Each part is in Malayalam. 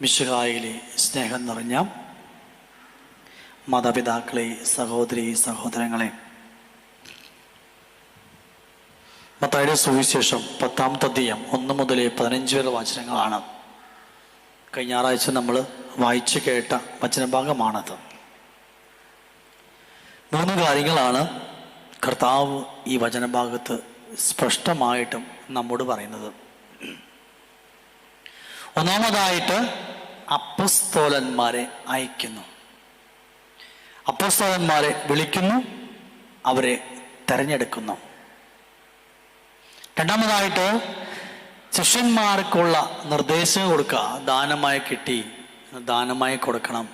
മിശിഹായിലെ സ്നേഹം നിറഞ്ഞ മാതാപിതാക്കളെ, സഹോദരി സഹോദരങ്ങളെ, മത്തായിയുടെ സുവിശേഷം 10-ാമത്തെ അധ്യായം 1 മുതൽ 15 വരെ വചനങ്ങളാണ്. കഴിഞ്ഞ ഞായറാഴ്ച നമ്മൾ വായിച്ചു കേട്ട വചനഭാഗമാണത്. 3 കാര്യങ്ങളാണ് കർത്താവ് ഈ വചനഭാഗത്ത് സ്പഷ്ടമായിട്ടും നമ്മോട് പറയുന്നത്. ഒന്നാമതായിട്ട് അപ്പോസ്തലന്മാരെ അയക്കുന്നു, അപ്പോസ്തലന്മാരെ വിളിക്കുന്നു, അവരെ തെരഞ്ഞെടുക്കുന്നു. രണ്ടാമതായിട്ട് ശിഷ്യന്മാർക്കുള്ള നിർദ്ദേശം കൊടുക്കുക. ദാനമായി കിട്ടി, ദാനമായി കൊടുക്കണം.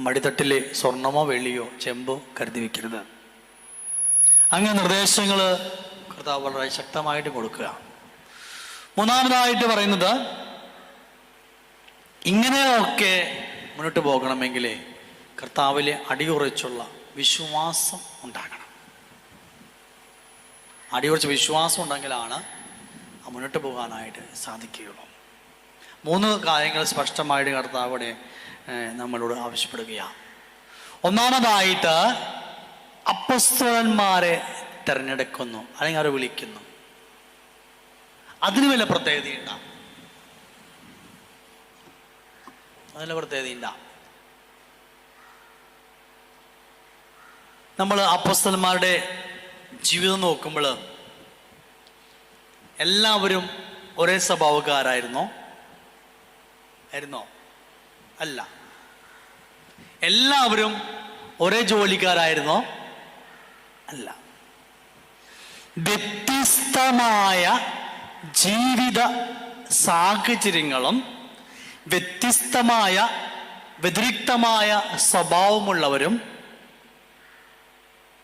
മടിത്തട്ടിൽ സ്വർണമോ വെള്ളിയോ ചെമ്പോ കരുതി വയ്ക്കരുത്. അങ്ങനെ നിർദ്ദേശങ്ങൾ കർത്താവ് വളരെ ശക്തമായിട്ട് കൊടുക്കുക. മൂന്നാമതായിട്ട് പറയുന്നത്, ഇങ്ങനെയൊക്കെ മുന്നോട്ട് പോകണമെങ്കിൽ കർത്താവിലെ അടിയുറച്ചുള്ള വിശ്വാസം ഉണ്ടാകണം. അടിയുറച്ച വിശ്വാസം ഉണ്ടെങ്കിലാണ് മുന്നോട്ട് പോകാനായിട്ട് സാധിക്കുകയുള്ളൂ. 3 കാര്യങ്ങൾ സ്പഷ്ടമായിട്ട് കർത്താവിടെ നമ്മളോട് ആവശ്യപ്പെടുകയാണ്. ഒന്നാമതായിട്ട് അപ്പോസ്തലന്മാരെ തിരഞ്ഞെടുക്കുന്നു, അല്ലെങ്കിൽ അവരെ വിളിക്കുന്നു. അതിന് വല്ല പ്രത്യേകതയുണ്ട? അതിന് പ്രത്യേകതയുണ്ട? നമ്മൾ അപ്പോസ്തലന്മാരുടെ ജീവിതം നോക്കുമ്പോൾ എല്ലാവരും ഒരേ സ്വഭാവക്കാരായിരുന്നോ? അല്ല. എല്ലാവരും ഒരേ ജോലിക്കാരായിരുന്നോ? അല്ല. വ്യത്യസ്തമായ ജീവിത സാഹചര്യങ്ങളും വ്യതിരിക്തമായ സ്വഭാവമുള്ളവരും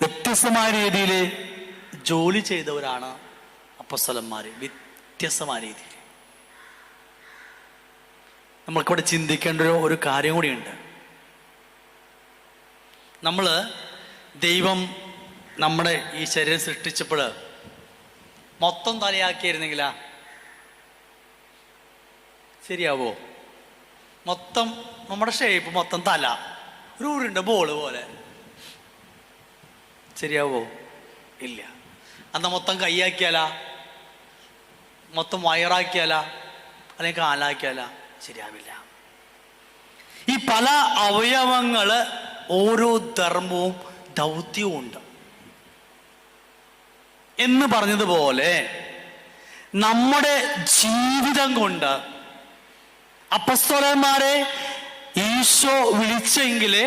വ്യത്യസ്തമായ രീതിയിൽ ജോലി ചെയ്തവരാണ് അപ്പോസ്തലന്മാർ. വ്യത്യസ്തമായ രീതിയിൽ നമ്മൾക്കിവിടെ ചിന്തിക്കേണ്ട ഒരു കാര്യം കൂടിയുണ്ട്. നമ്മൾ ദൈവം നമ്മുടെ ഈ ശരീരം സൃഷ്ടിച്ചപ്പോൾ മൊത്തം തലയാക്കിയിരുന്നെങ്കിലാ ശരിയാവോ? മൊത്തം നമ്മുടെ ഷേപ്പ് മൊത്തം തല ഒരു ഉരുണ്ട ബോള് പോലെ ശരിയാവോ? ഇല്ല. അന്ന് മൊത്തം കൈയാക്കിയാലാ, മൊത്തം വയറാക്കിയാലാ, അല്ലെങ്കിൽ കാലാക്കിയാലാ ശരിയാവില്ല. ഈ പല അവയവങ്ങള് ഓരോ ധർമ്മവും ദൗത്യവും ഉണ്ട് എന്ന് പറഞ്ഞതുപോലെ നമ്മുടെ ജീവിതം കൊണ്ട് അപ്പോസ്തലന്മാരെ ഈശോ വിളിച്ചെങ്കിലേ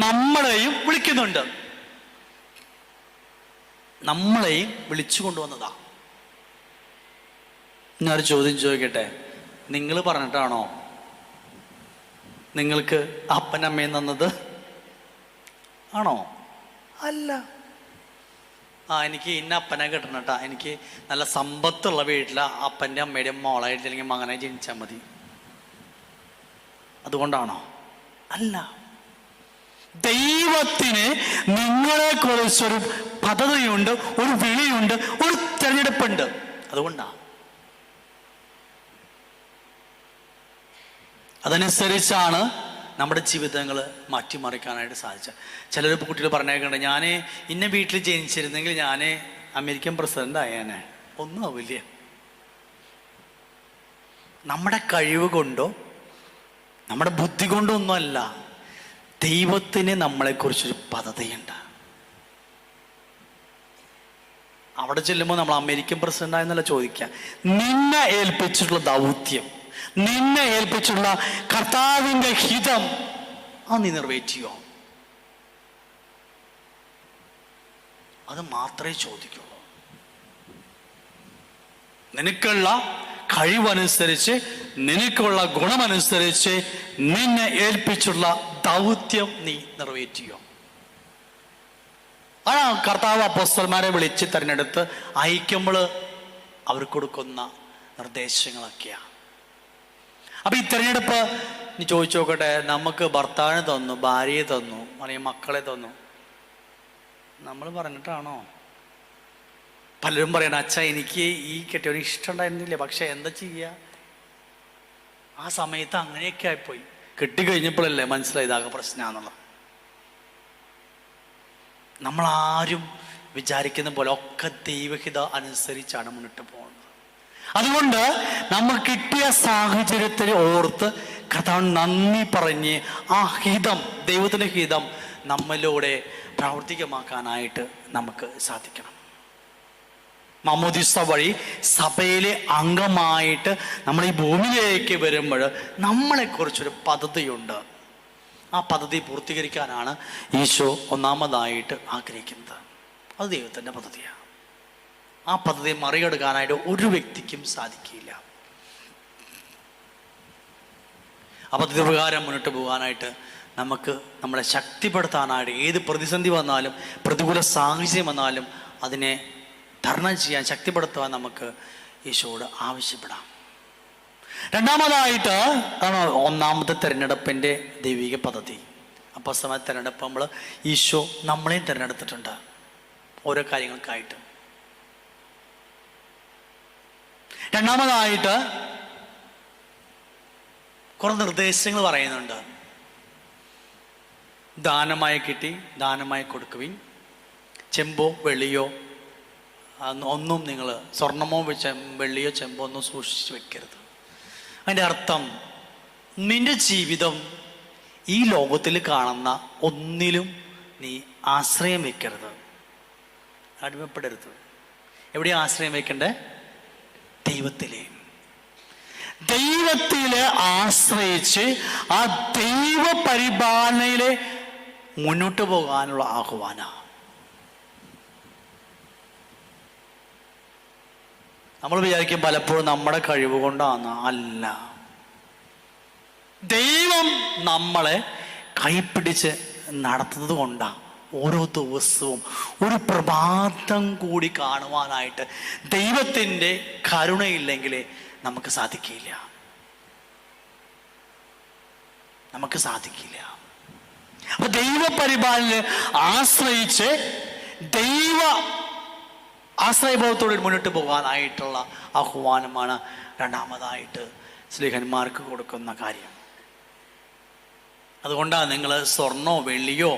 നമ്മളെയും വിളിക്കുന്നുണ്ട്. നമ്മളെയും വിളിച്ചു കൊണ്ടുവന്നതാ. ഞാനൊരു ചോദ്യം ചോദിക്കട്ടെ, നിങ്ങൾ പറഞ്ഞിട്ടാണോ നിങ്ങൾക്ക് അപ്പനമ്മയും തന്നത്? ആണോ? അല്ല. എനിക്ക് ഇന്ന അപ്പനെ കിട്ടണം കേട്ടാ, എനിക്ക് നല്ല സമ്പത്തുള്ള വീട്ടിലെ അപ്പൻ്റെ അമ്മയുടെയും മോളായിട്ട് അല്ലെങ്കിൽ മകനെ ജനിച്ചാൽ മതി, അതുകൊണ്ടാണോ? അല്ല. ദൈവത്തിന് നിങ്ങളെ കുറിച്ചൊരു പദ്ധതിയുണ്ട്, ഒരു വിളിയുണ്ട്, ഒരു തിരഞ്ഞെടുപ്പുണ്ട്. അതുകൊണ്ടാ. അതനുസരിച്ചാണ് നമ്മുടെ ജീവിതങ്ങൾ മാറ്റിമറിക്കാനായിട്ട് സാധിച്ചത്. ചിലർ കുട്ടികൾ പറഞ്ഞേക്കണ്ട, ഞാൻ ഇന്ന വീട്ടിൽ ജനിച്ചിരുന്നെങ്കിൽ ഞാൻ അമേരിക്കൻ പ്രസിഡന്റ് ആയേനെ. ഒന്നും ആവില്ല. നമ്മുടെ കഴിവ് കൊണ്ടോ നമ്മുടെ ബുദ്ധി കൊണ്ടോ ഒന്നുമല്ല. ദൈവത്തിന് നമ്മളെക്കുറിച്ചൊരു പദ്ധതിയുണ്ട്. അവിടെ ചെല്ലുമ്പോൾ നമ്മൾ അമേരിക്കൻ പ്രസിഡന്റ് ആയെന്നല്ല ചോദിക്കുക. നിന്നെ ഏൽപ്പിച്ചിട്ടുള്ള ദൗത്യം, നിന്നെ ഏൽപ്പിച്ചുള്ള കർത്താവിൻ്റെ ഹിതം നീ നിറവേറ്റിയോ? അത് മാത്രമേ ചോദിക്കുള്ളൂ. നിനക്കുള്ള കഴിവനുസരിച്ച്, നിനക്കുള്ള ഗുണമനുസരിച്ച് നിന്നെ ഏൽപ്പിച്ചുള്ള ദൗത്യം നീ നിറവേറ്റിയോ? കർത്താവ് അപ്പോസ്തലന്മാരെ വിളിച്ച് തിരഞ്ഞെടുത്ത് അയക്കുമ്പോൾ അവർ കൊടുക്കുന്ന നിർദ്ദേശങ്ങളൊക്കെയാണ്. അപ്പൊ ഈ തിരഞ്ഞെടുപ്പ് നീ ചോദിച്ചു നോക്കട്ടെ, നമുക്ക് ഭർത്താവിനെ തന്നു, ഭാര്യയെ തന്നു, അല്ലെങ്കിൽ മക്കളെ തന്നു, നമ്മൾ പറഞ്ഞിട്ടാണോ? പലരും പറയണം, അച്ഛാ എനിക്ക് ഈ കെട്ടിയവന് ഇഷ്ടമുണ്ടായിരുന്നില്ല, പക്ഷെ എന്താ ചെയ്യുക, ആ സമയത്ത് അങ്ങനെയൊക്കെ ആയിപ്പോയി. കെട്ടിക്കഴിഞ്ഞപ്പോഴല്ലേ മനസ്സിലായതാകെ പ്രശ്നമാണെന്നുള്ളത്. നമ്മളാരും വിചാരിക്കുന്ന പോലെ ഒക്കെ ദൈവഹിത അനുസരിച്ചാണ് മുന്നിട്ട് പോകുന്നത്. അതുകൊണ്ട് നമുക്ക് കിട്ടിയ സാഹചര്യത്തെ ഓർത്ത് കർത്താവ് നന്ദി പറഞ്ഞ് ആ ഹിതം, ദൈവത്തിൻ്റെ ഹിതം നമ്മളിലൂടെ പ്രാവർത്തികമാക്കാനായിട്ട് നമുക്ക് സാധിക്കണം. മാമോദിസ വഴി സഭയിലെ അംഗമായിട്ട് നമ്മൾ ഈ ഭൂമിയിലേക്ക് വരുമ്പോൾ നമ്മളെക്കുറിച്ചൊരു പദ്ധതിയുണ്ട്. ആ പദ്ധതി പൂർത്തീകരിക്കാനാണ് ഈശോ ഒന്നാമതായിട്ട് ആഗ്രഹിക്കുന്നത്. അത് ദൈവത്തിൻ്റെ പദ്ധതിയാണ്. ആ പദ്ധതി മറികടക്കാനായിട്ട് ഒരു വ്യക്തിക്കും സാധിക്കില്ല. ആ പദ്ധതി പ്രകാരം മുന്നോട്ട് പോകാനായിട്ട് നമുക്ക് നമ്മളെ ശക്തിപ്പെടുത്താനായിട്ട് ഏത് പ്രതിസന്ധി വന്നാലും പ്രതികൂല സാഹചര്യം വന്നാലും അതിനെ തരണം ചെയ്യാൻ, ശക്തിപ്പെടുത്തുവാൻ നമുക്ക് ഈശോയോട് ആവശ്യപ്പെടാം. രണ്ടാമതായിട്ട് ആണ് ഒന്നാമത്തെ തിരഞ്ഞെടുപ്പിൻ്റെ ദൈവിക പദ്ധതി. അപ്പോസ്തലന്മാരുടെ തിരഞ്ഞെടുപ്പ് നമ്മൾ ഈശോ നമ്മളെയും തിരഞ്ഞെടുത്തിട്ടുണ്ട് ഓരോ കാര്യങ്ങൾക്കായിട്ട്. രണ്ടാമതായിട്ട് കുറെ നിർദ്ദേശങ്ങൾ പറയുന്നുണ്ട്. ദാനമായി കിട്ടി, ദാനമായി കൊടുക്കുവിൻ. ചെമ്പോ വെള്ളിയോ ഒന്നും നിങ്ങൾ, സ്വർണമോ വെള്ളിയോ ചെമ്പോ ഒന്നും സൂക്ഷിച്ച് വെക്കരുത്. അതിൻ്റെ അർത്ഥം നിന്റെ ജീവിതം ഈ ലോകത്തിൽ കാണുന്ന ഒന്നിലും നീ ആശ്രയം വെക്കരുത്, അടിമപ്പെടരുത്. എവിടെയാണ് ആശ്രയം വെക്കണ്ടേ? ദൈവത്തിലെ ആശ്രയിച്ച് ആ ദൈവ പരിപാലനയിലെ മുന്നോട്ട് പോകാനുള്ള ആഹ്വാനം. നമ്മൾ വിചാരിക്കും പലപ്പോഴും നമ്മുടെ കഴിവ് കൊണ്ടാണ്. അല്ല, ദൈവം നമ്മളെ കൈപ്പിടിച്ച് നടത്തുന്നത് കൊണ്ടാണ്. ഓരോ ദിവസവും ഒരു പ്രഭാതം കൂടി കാണുവാനായിട്ട് ദൈവത്തിൻ്റെ കരുണയില്ലെങ്കിൽ നമുക്ക് സാധിക്കില്ല. അപ്പൊ ദൈവപരിപാലനെ ആശ്രയിച്ച് ദൈവ ആശ്രയബോധത്തോടെ മുന്നോട്ട് പോകാനായിട്ടുള്ള ആഹ്വാനമാണ് രണ്ടാമതായിട്ട് സ്ലീഹന്മാർക്ക് കൊടുക്കുന്ന കാര്യം. അതുകൊണ്ടാണ് നിങ്ങൾ സ്വർണ്ണോ വെള്ളിയോ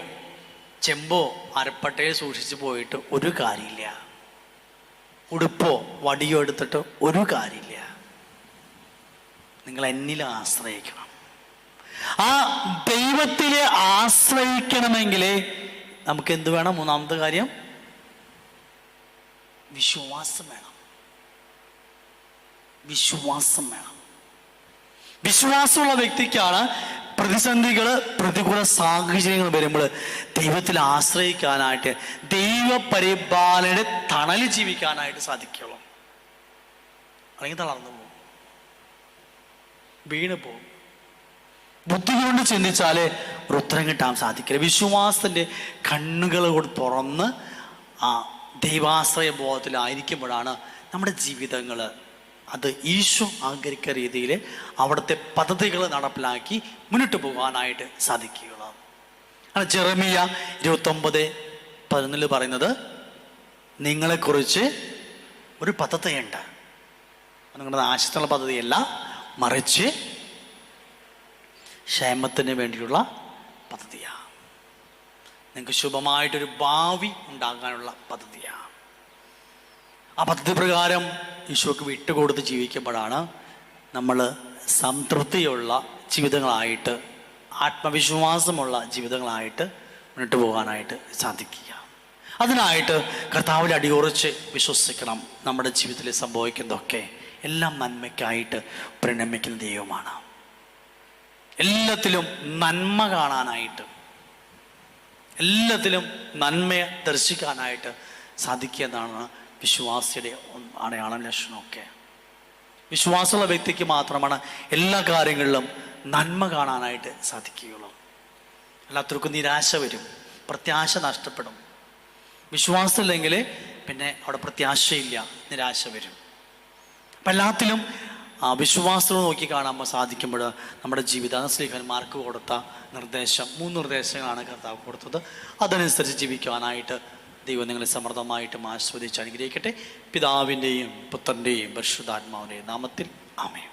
ചെമ്പോ അരപ്പട്ടയോ സൂക്ഷിച്ച് പോയിട്ട് ഒരു കാര്യമില്ല. ഉടുപ്പോ വടിയോ എടുത്തിട്ട് ഒരു കാര്യമില്ല. നിങ്ങൾ എന്നിൽ ആശ്രയിക്കണം. ആ ദൈവത്തിലെ ആശ്രയിക്കണമെങ്കിൽ നമുക്ക് എന്ത് വേണം? മൂന്നാമത്തെ കാര്യം വിശ്വാസം വേണം. വിശ്വാസമുള്ള വ്യക്തിക്കാണ് പ്രതിസന്ധികൾ, പ്രതികൂല സാഹചര്യങ്ങൾ വരുമ്പോൾ ദൈവത്തിൽ ആശ്രയിക്കാനായിട്ട്, ദൈവപരിപാലനയുടെ തണലിൽ ജീവിക്കാനായിട്ട് സാധിക്കുള്ളൂ. അല്ലെങ്കിൽ തളർന്നു പോകും, വീണ് പോകും. ബുദ്ധി കൊണ്ട് ചിന്തിച്ചാലേ ഒരു ഉത്തരം കിട്ടാൻ സാധിക്കില്ല. വിശ്വാസത്തിൻ്റെ കണ്ണുകൾ കൊണ്ട് തുറന്ന് ആ ദൈവാശ്രയ ബോധത്തിലായിരിക്കുമ്പോഴാണ് നമ്മുടെ ജീവിതങ്ങൾ അത് ഈശോ ആഗ്രഹിക്കുന്ന രീതിയിൽ അവിടുത്തെ പദ്ധതികൾ നടപ്പിലാക്കി മുന്നോട്ട് പോകാനായിട്ട് സാധിക്കുകയുള്ളൂ. ജെറമിയ 29:11 പറയുന്നത്, നിങ്ങളെക്കുറിച്ച് ഒരു പദ്ധതിയുണ്ട്. നിങ്ങളുടെ നാശത്തിനുള്ള പദ്ധതിയല്ല, മറിച്ച് ക്ഷേമത്തിന് വേണ്ടിയുള്ള പദ്ധതിയാണ്. നിങ്ങൾക്ക് ശുഭമായിട്ടൊരു ഭാവി ഉണ്ടാകാനുള്ള പദ്ധതിയാണ്. ആ പദ്ധതി പ്രകാരം ഈശോക്ക് വിട്ടുകൊടുത്ത് ജീവിക്കുമ്പോഴാണ് നമ്മൾ സംതൃപ്തിയുള്ള ജീവിതങ്ങളായിട്ട്, ആത്മവിശ്വാസമുള്ള ജീവിതങ്ങളായിട്ട് മുന്നോട്ട് പോകാനായിട്ട് സാധിക്കുക. അതിനായിട്ട് കർത്താവിൽ അടിയുറച്ച് വിശ്വസിക്കണം. നമ്മുടെ ജീവിതത്തിൽ സംഭവിക്കുന്നതൊക്കെ എല്ലാം നന്മയ്ക്കായിട്ട് പരിണമിക്കുന്ന ദൈവമാണ്. എല്ലാത്തിലും നന്മ കാണാനായിട്ട്, എല്ലാത്തിലും നന്മയെ ദർശിക്കാനായിട്ട് സാധിക്കുക എന്നാണ് വിശ്വാസിയുടെ അടയാളം, ലക്ഷണമൊക്കെ. വിശ്വാസമുള്ള വ്യക്തിക്ക് മാത്രമാണ് എല്ലാ കാര്യങ്ങളിലും നന്മ കാണാനായിട്ട് സാധിക്കുകയുള്ളൂ. അല്ലാത്തവർക്കും നിരാശ വരും, പ്രത്യാശ നഷ്ടപ്പെടും. വിശ്വാസമില്ലെങ്കിൽ പിന്നെ അവിടെ പ്രത്യാശയില്ല, നിരാശ വരും. അപ്പം എല്ലാത്തിലും വിശ്വാസത്തോട് നോക്കി കാണാൻ സാധിക്കുമ്പോൾ നമ്മുടെ ജീവിത സ്ലീഹന്മാർക്ക് കൊടുത്ത നിർദ്ദേശം, 3 നിർദ്ദേശങ്ങളാണ് കർത്താവ് കൊടുത്തത്. അതനുസരിച്ച് ജീവിക്കുവാനായിട്ട് ദൈവം നിങ്ങളെ സമൃദ്ധമായിട്ടും ആസ്വദിച്ച് അനുഗ്രഹിക്കട്ടെ. പിതാവിൻ്റെയും പുത്രൻ്റെയും പരിശുദ്ധാത്മാവിൻ്റെയും നാമത്തിൽ ആമേൻ.